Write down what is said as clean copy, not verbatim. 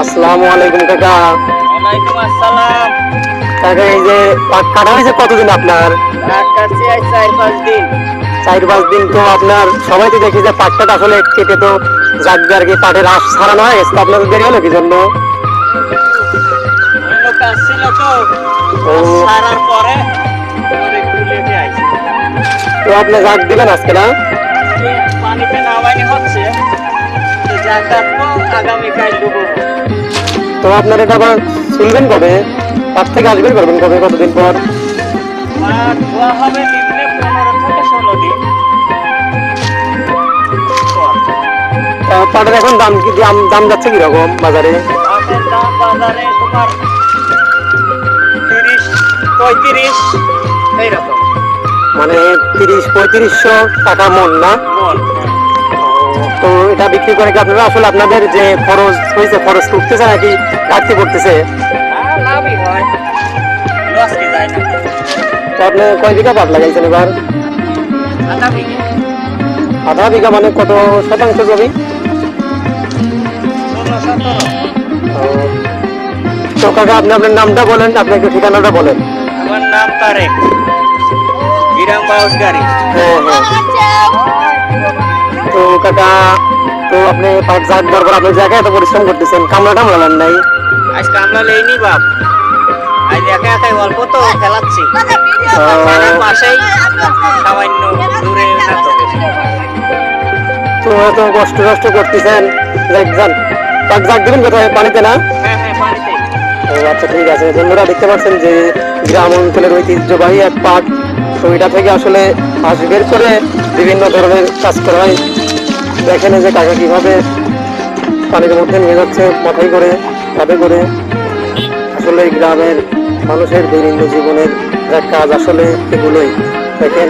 আসসালামু আলাইকুম কাকা। ওয়ালাইকুম আসসালাম। কাকা এই যে পাট কাটা হয়েছে কতদিন আপনার? পাট কাটছি আজ 4-5 দিন। 4-5 দিন। তো আপনার সবাই তো দেখি যে পাটটা আসলে কেটে তো জাগবে আর কি, পাটের আঁশ ছাড়ানো হয়ে গেছে, তো আপনাদের দেরি হলো কি জন্য? অন্য কাজ ছিল তো, ও সারার পরে আমার একটু লেটে আইছে। তো আপনি জাগ দিবেন আজকে না? এই পানিতে নামাইনি হচ্ছে, তো যা কাটবো আগামীকাল ডুববো। তো আপনার এটা আবার শুনবেন কবে? পাট থেকে আসবেন করবেন কবে, কতদিন পর? পাট ধোয়া হবে নিম্নে 15 থেকে 16 দিন পর। পাটের এখন দাম কি, দাম যাচ্ছে কিরকম বাজারে? পাটের দাম বাজারে তোমার 30-35 এইরকম মানে 30-3500 টাকা মন না? মন। তো এটা বিক্রি করে কি আপনারা আসলে আপনাদের যে খরচ হয়েছে, খরচ উঠতেছে নাকি ঘাটতি পড়তেছে? লাভই হয়, লস কি যায় না। তো আপনি কয় বিঘা পাট লাগাইছেন এবার? আধা বিঘে, আধা বিঘা মানে কত শতাংশ জমি? 16-17। ও, তো কাকা আপনি আপনার নামটা বলেন, আপনার একটু ঠিকানাটা বলেন। আমার নাম তারেক, গ্রাম বাউসগাড়ি। হ্যাঁ হ্যাঁ। তো কাকা, তো আপনি পাট জাগ দেওয়ার পর আপনার জায়গায় এত পরিশ্রম করতেছেন, কামলা টামলা নেন নাই? আজ কামলা লেইনি বাপ, আজ একা একাই অল্প তো খেলাচ্ছি। বাড়ির পাশেই সামান্য দূরে না তো বেশি। তো এত কষ্ট কষ্ট করতেছেন, যান পাট জাগ দিবেন কোথায়, পানিতে না? হ্যাঁ হ্যাঁ, পানিতে। ও আচ্ছা, ঠিক আছে। বন্ধুরা দেখতে পাচ্ছেন যে গ্রাম অঞ্চলের ঐতিহ্যবাহী এক পাট, তো এটা থেকে আসলে আঁশ বের করে বিভিন্ন ধরনের কাজ করা হয়। দেখেন যে কাকা কিভাবে পানির মধ্যে নিয়ে যাচ্ছে মাথায় করে, কাঁধে করে। আসলে এই গ্রামের মানুষের দৈনন্দিন জীবনের যা কাজ আসলে এগুলোই দেখেন।